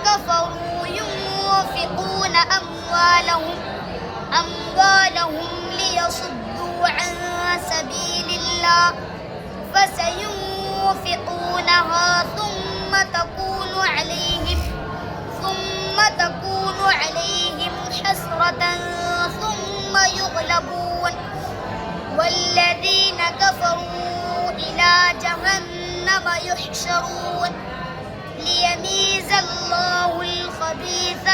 كفروا ينفقون أموالهم ليصدوا عن سبيل الله فسينفقونها ثم تكون عليهم حسرة ثم يغلبون والذين كفروا إلى جهنم يحشرون ليميز الله الخبيث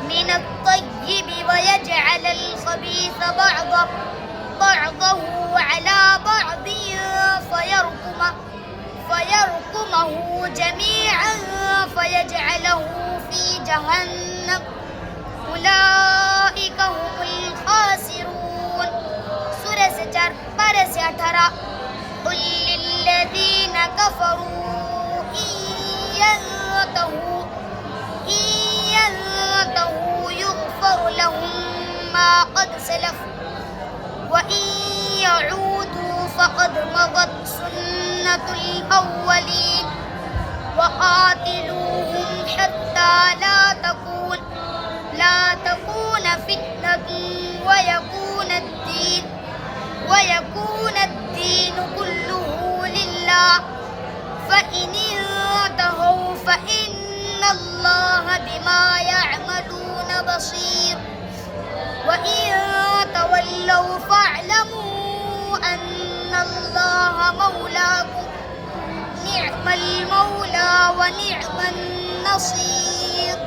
من الطيب ويجعل الخبيث بعضه على بعض فيركمه جميعا فيجعله في جهنم أولئك هم الخاسرون. سورہ سے 4 پارہ سے 18. قل للذین كفروا إن ينتهوا يغفر لهم ما قد سلف وإن يعودوا فقد مضت سنة الأولين وقاتلوهم حتى لا تكون فتنة ويكون الدين كله لله فإن انتهوا فإن الله بما يعملون بصير وإن تولوا فاعلموا أن الله مولاكم نعم المولى ونعم النصير.